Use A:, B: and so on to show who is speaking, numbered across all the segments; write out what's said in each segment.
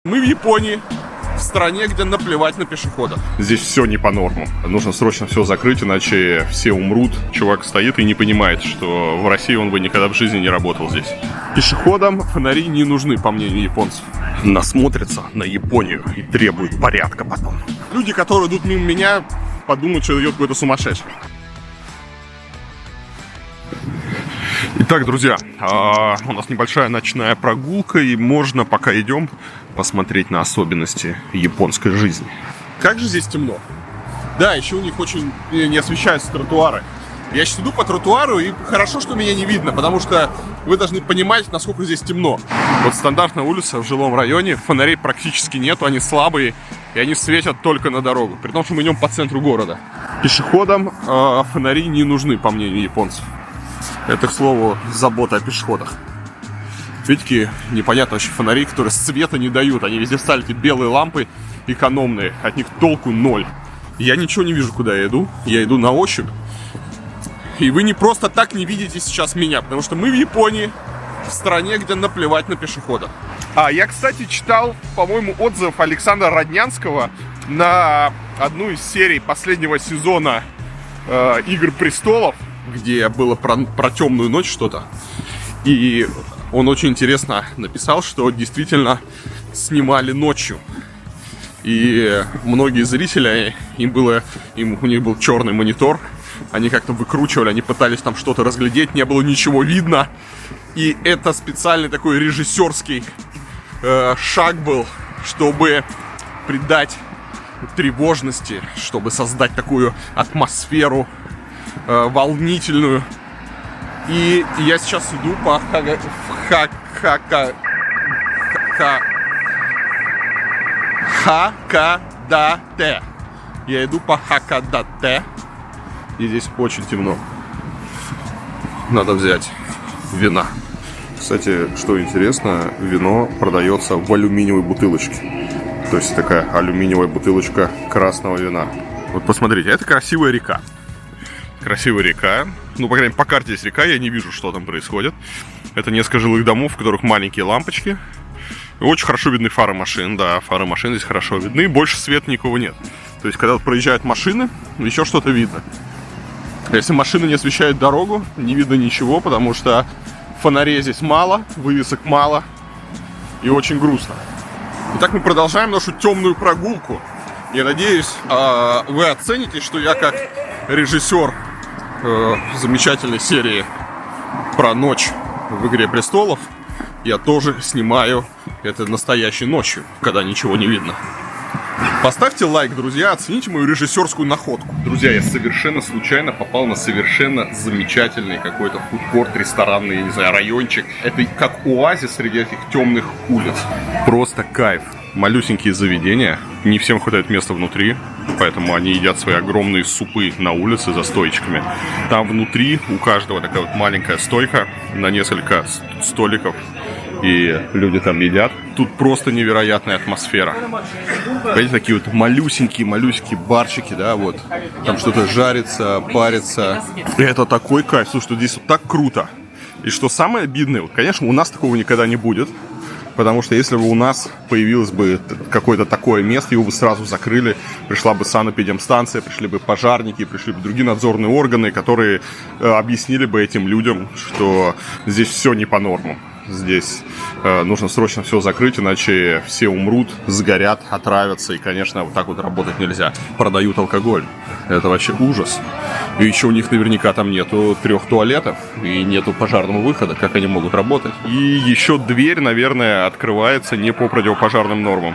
A: Мы в Японии, в стране, где наплевать на пешехода. Здесь все не по нормам. Нужно срочно все закрыть, иначе все умрут. Чувак стоит и не понимает, что в России он бы никогда в жизни не работал здесь. Пешеходам фонари не нужны, по мнению японцев. Насмотрятся на Японию и требуют порядка потом. Люди, которые идут мимо меня, подумают, что идет какой-то сумасшедший. Итак, друзья, у нас небольшая ночная прогулка, и можно, пока идем, посмотреть на особенности японской жизни. Как же здесь темно. Да, еще у них очень не освещаются тротуары. Я сейчас иду по тротуару, и хорошо, что меня не видно, потому что вы должны понимать, насколько здесь темно. Вот стандартная улица в жилом районе, фонарей практически нету, они слабые, и они светят только на дорогу, при том, что мы идем по центру города. Пешеходам фонари не нужны, по мнению японцев. Это, к слову, забота о пешеходах. Видите, непонятно вообще фонари, которые света не дают. Они везде ставят эти белые лампы экономные. От них толку ноль. Я ничего не вижу, куда я иду. Я иду на ощупь. И вы не просто так не видите сейчас меня, потому что мы в Японии, в стране, где наплевать на пешехода. Я, кстати, читал, по-моему, отзыв Александра Роднянского на одну из серий последнего сезона «Игр престолов», где было про темную ночь что-то. И он очень интересно написал, что действительно снимали ночью. И многие зрители, у них был черный монитор, они как-то выкручивали, они пытались там что-то разглядеть, не было ничего видно. И это специальный такой режиссерский шаг был, чтобы придать тревожности, чтобы создать такую атмосферу волнительную. И я сейчас иду по Хакодате. Я иду по Хакодате. И здесь очень темно. Надо взять вина. Кстати, что интересно, вино продается в алюминиевой бутылочке. То есть такая алюминиевая бутылочка красного вина. Вот посмотрите, это красивая река. Красивая река. Ну, по крайней мере, по карте есть река, я не вижу, что там происходит. Это несколько жилых домов, в которых маленькие лампочки. И очень хорошо видны фары машин. Да, фары машин здесь хорошо видны. Больше света никого нет. То есть, когда проезжают машины, еще что-то видно. Если машины не освещают дорогу, не видно ничего, потому что фонарей здесь мало, вывесок мало. И очень грустно. Итак, мы продолжаем нашу темную прогулку. Я надеюсь, вы оцените, что я как режиссер замечательной серии про ночь в «Игре престолов», я тоже снимаю это настоящей ночью, когда ничего не видно. Поставьте лайк, друзья, оцените мою режиссерскую находку. Друзья, я совершенно случайно попал на совершенно замечательный какой-то фудкорт, ресторанный, я не знаю, райончик. Это как оазис среди этих темных улиц. Просто кайф. Малюсенькие заведения, не всем хватает места внутри, поэтому они едят свои огромные супы на улице за стоечками. Там внутри у каждого такая вот маленькая стойка на несколько столиков, и люди там едят. Тут просто невероятная атмосфера. Видите, такие вот малюсенькие барчики, да, вот. Там что-то жарится, парится. И это такой кайф, слушай, что здесь вот так круто. И что самое обидное, конечно, у нас такого никогда не будет. Потому что если бы у нас появилось бы какое-то такое место, его бы сразу закрыли, пришла бы санэпидемстанция, пришли бы пожарники, пришли бы другие надзорные органы, которые объяснили бы этим людям, что здесь все не по нормам. Здесь нужно срочно все закрыть, иначе все умрут, сгорят, отравятся. И, конечно, вот так вот работать нельзя. Продают алкоголь. Это вообще ужас. И еще у них наверняка там нету 3 туалетов и нету пожарного выхода. Как они могут работать? И еще дверь, наверное, открывается не по противопожарным нормам.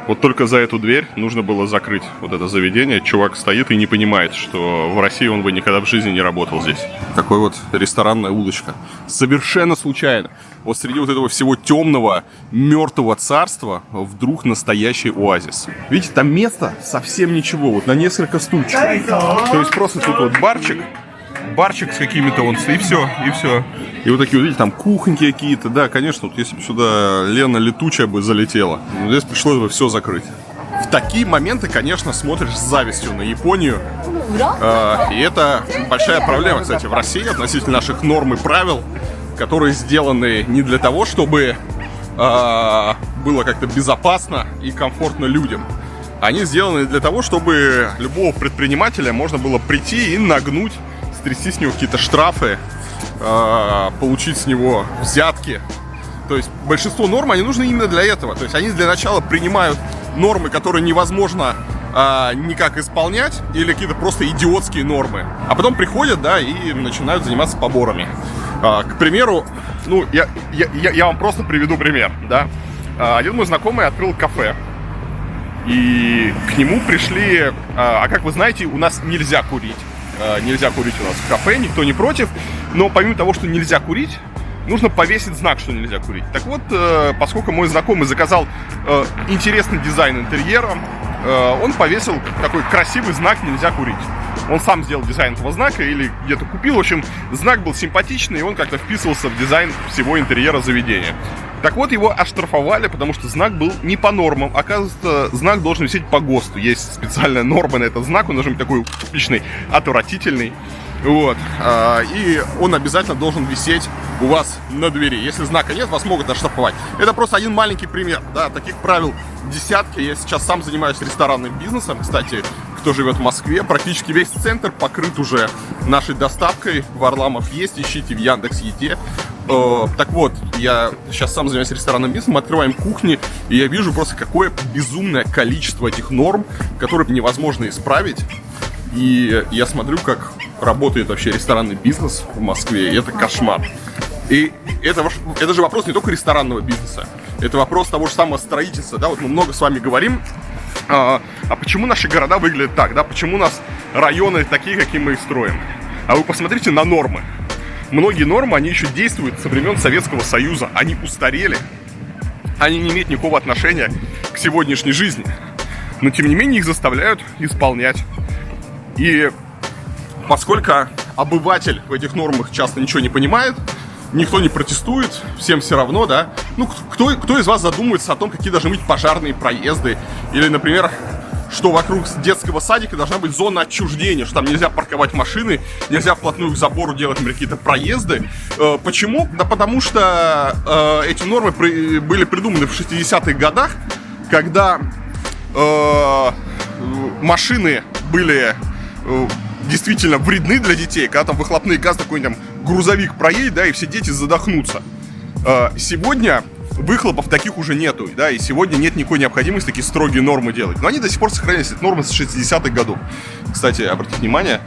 A: Вот только за эту дверь нужно было закрыть вот это заведение. Чувак стоит и не понимает, что в России он бы никогда в жизни не работал здесь. Такой вот ресторанная удочка. Совершенно случайно. Вот среди вот этого всего темного, мертвого царства вдруг настоящий оазис. Видите, там место совсем ничего. Вот на несколько стульчиков. То есть просто тут вот барчик с какими-то вот, и все. И вот такие, вот, видите, там кухоньки какие-то. Да, конечно, вот если бы сюда Лена Летучая бы залетела, здесь пришлось бы все закрыть. В такие моменты, конечно, смотришь с завистью на Японию. И это большая проблема, кстати, в России относительно наших норм и правил, которые сделаны не для того, чтобы было как-то безопасно и комфортно людям. Они сделаны для того, чтобы любого предпринимателя можно было прийти и нагнуть, стрясти с него какие-то штрафы, получить с него взятки. То есть большинство норм, они нужны именно для этого. То есть они для начала принимают нормы, которые невозможно никак исполнять, или какие-то просто идиотские нормы. А потом приходят, да, и начинают заниматься поборами. К примеру, ну, я вам просто приведу пример, да. Один мой знакомый открыл кафе. И к нему пришли, как вы знаете, у нас нельзя курить. Нельзя курить у нас в кафе, никто не против. Но помимо того, что нельзя курить, нужно повесить знак, что нельзя курить. Так вот, поскольку мой знакомый заказал интересный дизайн интерьера, он повесил такой красивый знак «Нельзя курить». Он сам сделал дизайн этого знака или где-то купил. В общем, знак был симпатичный, и он как-то вписывался в дизайн всего интерьера заведения. Так вот, его оштрафовали, потому что знак был не по нормам. Оказывается, знак должен висеть по ГОСТу. Есть специальная норма на этот знак, он должен быть такой типичный, отвратительный. Вот. И он обязательно должен висеть у вас на двери. Если знака нет, вас могут оштрафовать. Это просто один маленький пример. Да, таких правил десятки. Я сейчас сам занимаюсь ресторанным бизнесом. Кстати, кто живет в Москве, практически весь центр покрыт уже нашей доставкой. Варламов есть, ищите в Яндекс.Еде. Так вот, я сейчас сам занимаюсь ресторанным бизнесом, мы открываем кухни, и я вижу просто какое безумное количество этих норм, которые невозможно исправить. И я смотрю, как работает вообще ресторанный бизнес в Москве, и это кошмар. И это же вопрос не только ресторанного бизнеса, это вопрос того же самого строительства. Да? Вот мы много с вами говорим, а почему наши города выглядят так, да? Почему у нас районы такие, какие мы их строим. А вы посмотрите на нормы. Многие нормы, они еще действуют со времен Советского Союза. Они устарели. Они не имеют никакого отношения к сегодняшней жизни. Но, тем не менее, их заставляют исполнять. И поскольку обыватель в этих нормах часто ничего не понимает, никто не протестует, всем все равно, да. Ну, кто из вас задумывается о том, какие должны быть пожарные проезды? Или, например, что вокруг детского садика должна быть зона отчуждения, что там нельзя парковать машины, нельзя вплотную к забору делать какие-то проезды. Почему? Да потому что эти нормы были придуманы в 60-х годах, когда машины были действительно вредны для детей, когда там выхлопные газы, какой-нибудь там грузовик проедет, да, и все дети задохнутся. Сегодня выхлопов таких уже нету, да, и сегодня нет никакой необходимости такие строгие нормы делать. Но они до сих пор сохранились, это нормы с 60-х годов. Кстати, обратите внимание,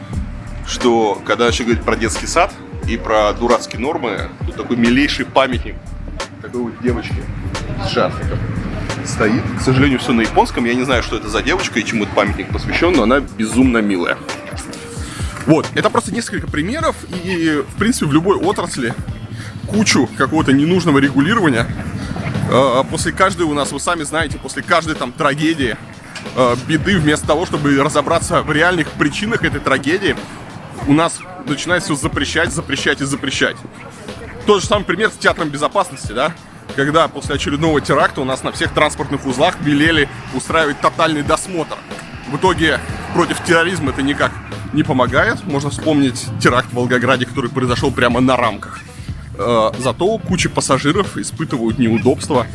A: что когда начали говорить про детский сад и про дурацкие нормы, тут такой милейший памятник такой вот девочки с шарфиком стоит. К сожалению, все на японском, я не знаю, что это за девочка и чему этот памятник посвящен, но она безумно милая. Вот, это просто несколько примеров, и, в принципе, в любой отрасли кучу какого-то ненужного регулирования. После каждой у нас, вы сами знаете, после каждой там трагедии, беды, вместо того, чтобы разобраться в реальных причинах этой трагедии, у нас начинает все запрещать. Тот же самый пример с театром безопасности, да? Когда после очередного теракта у нас на всех транспортных узлах велели устраивать тотальный досмотр. В итоге против терроризма это никак не помогает. Можно вспомнить теракт в Волгограде, который произошел прямо на рамках. Зато куча пассажиров испытывают неудобства.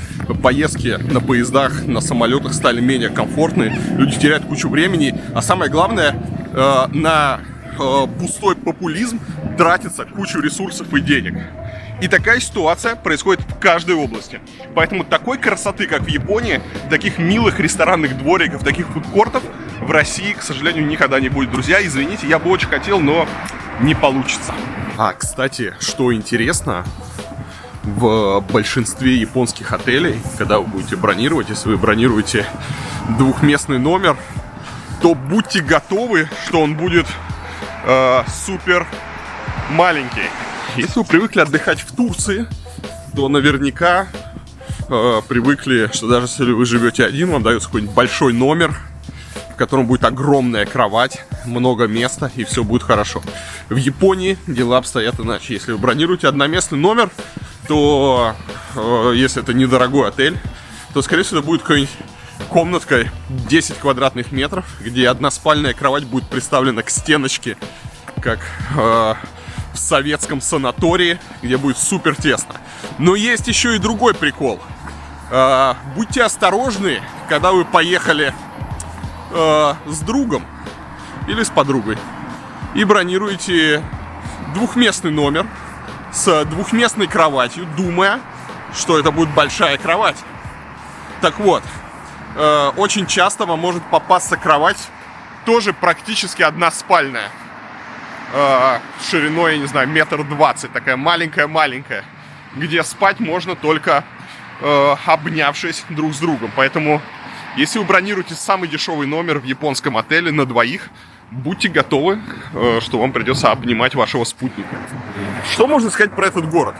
A: Поездки на поездах, на самолетах стали менее комфортные. Люди теряют кучу времени. А самое главное, на пустой популизм тратится кучу ресурсов и денег. И такая ситуация происходит в каждой области. Поэтому такой красоты, как в Японии, таких милых ресторанных двориков, таких фудкортов в России, к сожалению, никогда не будет. Друзья, извините, я бы очень хотел, но не получится. Кстати, что интересно, в большинстве японских отелей, когда вы будете бронировать, если вы бронируете двухместный номер, то будьте готовы, что он будет супер маленький. Если вы привыкли отдыхать в Турции, то наверняка привыкли, что даже если вы живете один, вам дается какой-нибудь большой номер, в котором будет огромная кровать, много места, и все будет хорошо. В Японии дела обстоят иначе. Если вы бронируете одноместный номер, то если это недорогой отель, то, скорее всего, это будет какой-нибудь комнатка 10 квадратных метров, где односпальная кровать будет приставлена к стеночке, как в советском санатории, где будет супер тесно. Но есть еще и другой прикол. Будьте осторожны, когда вы поехали с другом или с подругой и бронируете двухместный номер с двухместной кроватью, думая, что это будет большая кровать. Так вот, очень часто вам может попасться кровать, тоже практически односпальная, шириной, я не знаю, 1,20 м, такая маленькая-маленькая, где спать можно только обнявшись друг с другом. Поэтому, если вы бронируете самый дешевый номер в японском отеле на двоих, будьте готовы, что вам придется обнимать вашего спутника. Что можно сказать про этот город?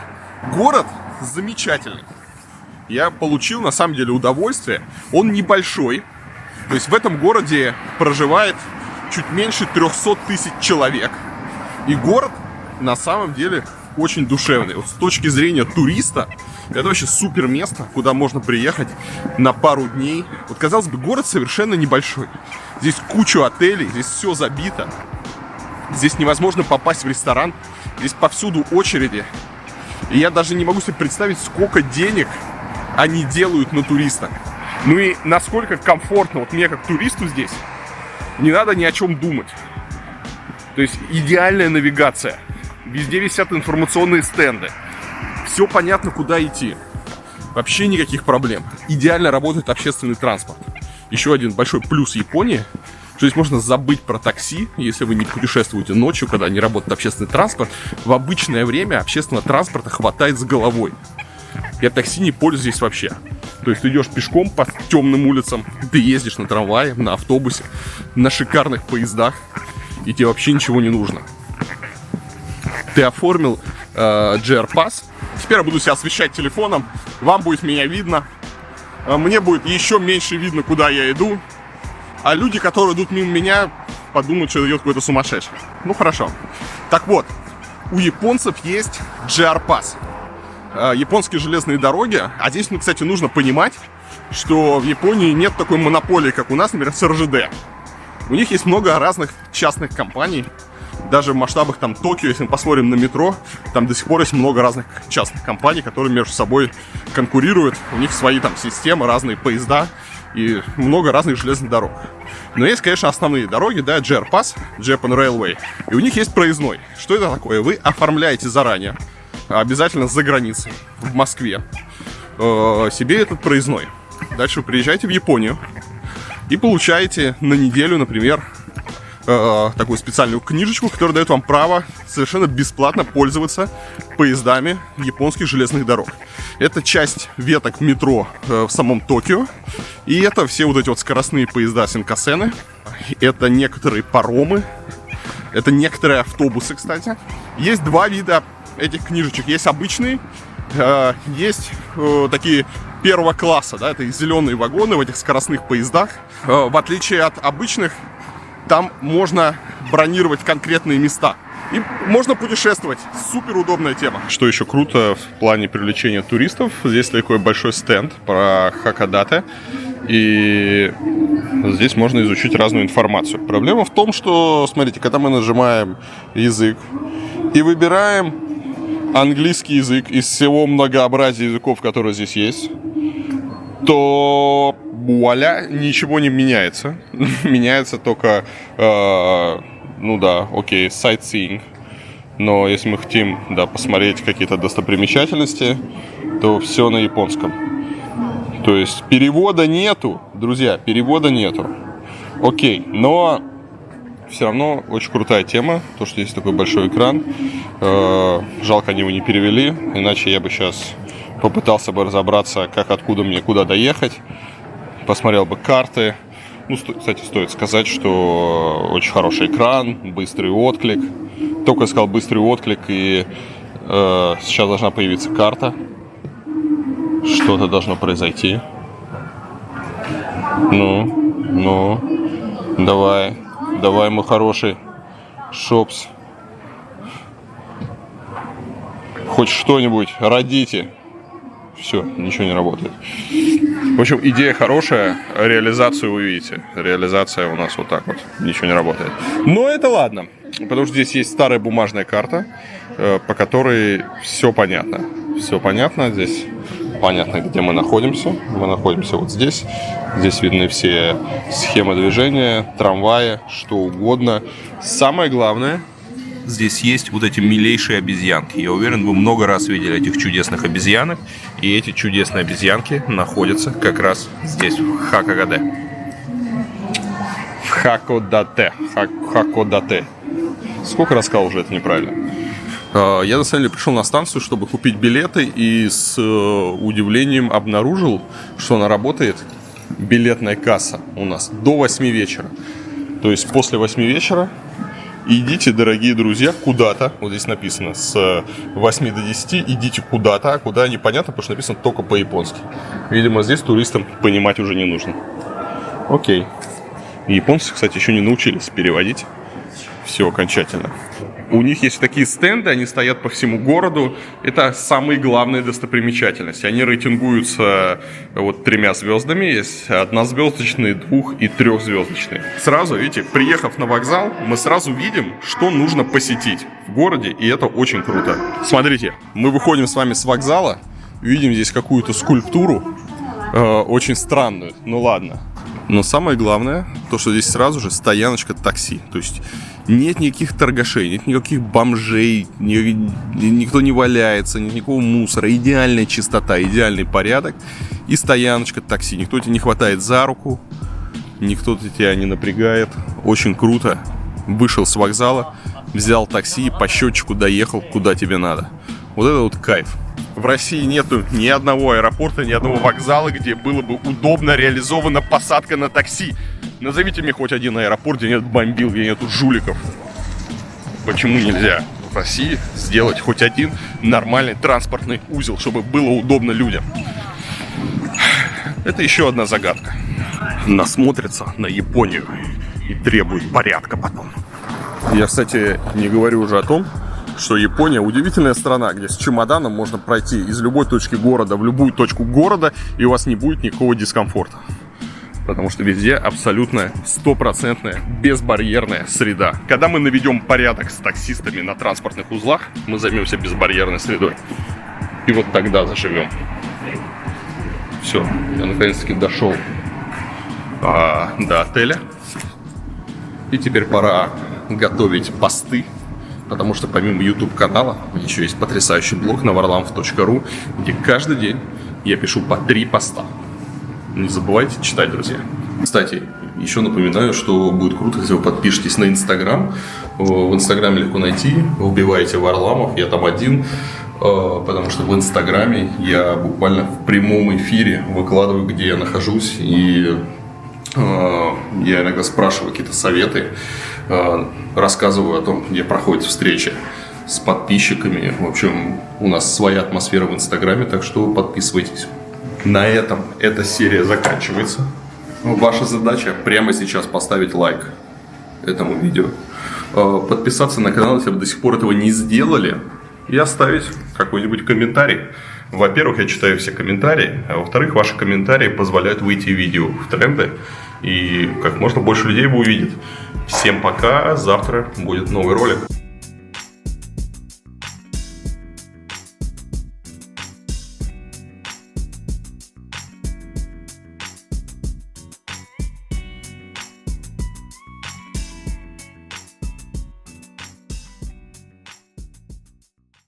A: Город замечательный. Я получил, на самом деле, удовольствие. Он небольшой. То есть в этом городе проживает чуть меньше 300 тысяч человек. И город, на самом деле, очень душевный. Вот с точки зрения туриста, это вообще супер место, куда можно приехать на пару дней. Вот, казалось бы, город совершенно небольшой. Здесь куча отелей, здесь все забито. Здесь невозможно попасть в ресторан. Здесь повсюду очереди. И я даже не могу себе представить, сколько денег они делают на туристах. Ну и насколько комфортно вот мне, как туристу здесь, не надо ни о чем думать. То есть идеальная навигация. Везде висят информационные стенды. Все понятно, куда идти. Вообще никаких проблем. Идеально работает общественный транспорт. Еще один большой плюс Японии, что здесь можно забыть про такси, если вы не путешествуете ночью, когда не работает общественный транспорт. В обычное время общественного транспорта хватает с головой. Я такси не пользуюсь здесь вообще. То есть ты идешь пешком по темным улицам, ты ездишь на трамвае, на автобусе, на шикарных поездах, и тебе вообще ничего не нужно. Ты оформил JR Pass. Теперь я буду себя освещать телефоном. Вам будет меня видно. Мне будет еще меньше видно, куда я иду. А люди, которые идут мимо меня, подумают, что идет какой-то сумасшедший. Ну хорошо. Так вот, у японцев есть JR Pass. Японские железные дороги. А здесь, кстати, нужно понимать, что в Японии нет такой монополии, как у нас, например, с РЖД. У них есть много разных частных компаний. Даже в масштабах там Токио, если мы посмотрим на метро, там до сих пор есть много разных частных компаний, которые между собой конкурируют. У них свои там системы, разные поезда и много разных железных дорог. Но есть, конечно, основные дороги, да, JR Pass, Japan Railway. И у них есть проездной. Что это такое? Вы оформляете заранее, обязательно за границей, в Москве, себе этот проездной. Дальше вы приезжаете в Японию и получаете на неделю, например, такую специальную книжечку, которая дает вам право совершенно бесплатно пользоваться поездами японских железных дорог. Это часть веток метро в самом Токио. И это все вот эти вот скоростные поезда Синкансены. Это некоторые паромы. Это некоторые автобусы, кстати. Есть два вида этих книжечек. Есть обычные, есть такие первого класса, да, это зеленые вагоны в этих скоростных поездах. В отличие от обычных, там можно бронировать конкретные места. И можно путешествовать. Супер удобная тема. Что еще круто в плане привлечения туристов, здесь такой большой стенд про Хакодате. И здесь можно изучить разную информацию. Проблема в том, что, смотрите, когда мы нажимаем язык и выбираем английский язык из всего многообразия языков, которые здесь есть, то вуаля, ничего не меняется. Меняется только, ну да, окей, sightseeing. Но если мы хотим, да, посмотреть какие-то достопримечательности, то все на японском. То есть перевода нету, друзья, перевода нету. Окей, но все равно очень крутая тема, то, что есть такой большой экран. Жалко, они его не перевели, иначе я бы сейчас попытался бы разобраться, как, откуда мне, куда доехать. Посмотрел бы карты. Ну, кстати, стоит сказать, что очень хороший экран, быстрый отклик. Только я сказал быстрый отклик, и сейчас должна появиться карта. Что-то должно произойти. Ну, давай, мой хороший Шопс. Хоть что-нибудь, родите. Все, ничего не работает. В общем, идея хорошая, реализацию вы видите. Реализация у нас вот так вот, ничего не работает. Но это ладно, потому что здесь есть старая бумажная карта, по которой все понятно. Все понятно, здесь понятно, где мы находимся. Мы находимся вот здесь. Здесь видны все схемы движения, трамваи, что угодно. Самое главное, здесь есть вот эти милейшие обезьянки. Я уверен, вы много раз видели этих чудесных обезьянок. И эти чудесные обезьянки находятся как раз здесь, в Хакодате. В Хакодате. Сколько раз сказал уже это неправильно? Я на самом деле пришел на станцию, чтобы купить билеты, и с удивлением обнаружил, что она работает, билетная касса у нас, до 8 вечера. То есть после 8 вечера идите, дорогие друзья, куда-то, вот здесь написано, с 8 до 10 идите куда-то, а куда непонятно, потому что написано только по-японски. Видимо, здесь туристам понимать уже не нужно. Окей. И японцы, кстати, еще не научились переводить все окончательно. У них есть такие стенды, они стоят по всему городу. Это самые главные достопримечательности. Они рейтингуются вот 3 звездами. Есть 1-звездочные, 2- и 3-звездочные. Сразу, видите, приехав на вокзал, мы сразу видим, что нужно посетить в городе, и это очень круто. Смотрите, мы выходим с вами с вокзала, видим здесь какую-то скульптуру, очень странную, ну ладно. Но самое главное, то, что здесь сразу же стояночка такси. То есть нет никаких торгашей, нет никаких бомжей, никто не валяется, нет никакого мусора. Идеальная чистота, идеальный порядок. И стояночка такси. Никто тебя не хватает за руку, никто тебя не напрягает. Очень круто. Вышел с вокзала, взял такси и по счетчику доехал, куда тебе надо. Вот это вот кайф. В России нету ни одного аэропорта, ни одного вокзала, где было бы удобно реализована посадка на такси. Назовите мне хоть один аэропорт, где нет бомбил, где нету жуликов. Почему нельзя в России сделать хоть один нормальный транспортный узел, чтобы было удобно людям? Это еще одна загадка. Насмотрится на Японию и требует порядка потом. Я, кстати, не говорю уже о том, что Япония удивительная страна, где с чемоданом можно пройти из любой точки города в любую точку города, и у вас не будет никакого дискомфорта. Потому что везде абсолютно 100% безбарьерная среда. Когда мы наведем порядок с таксистами на транспортных узлах, мы займемся безбарьерной средой. И вот тогда заживем. Все, я наконец-таки дошел до отеля. И теперь пора готовить посты. Потому что помимо YouTube-канала, у меня еще есть потрясающий блог на varlamov.ru, где каждый день я пишу по 3 поста. Не забывайте читать, друзья. Кстати, еще напоминаю, что будет круто, если вы подпишетесь на Инстаграм. В Инстаграме легко найти, вбиваете Varlamov, я там один. Потому что в Инстаграме я буквально в прямом эфире выкладываю, где я нахожусь. И я иногда спрашиваю какие-то советы, рассказываю о том, где проходит встреча с подписчиками. В общем, у нас своя атмосфера в Инстаграме, так что подписывайтесь. На этом эта серия заканчивается. Ваша задача прямо сейчас поставить лайк этому видео, подписаться на канал, если вы до сих пор этого не сделали, и оставить какой-нибудь комментарий. Во-первых, я читаю все комментарии, а во-вторых, ваши комментарии позволяют выйти видео в тренды, и как можно больше людей его увидит. Всем пока, завтра будет новый ролик.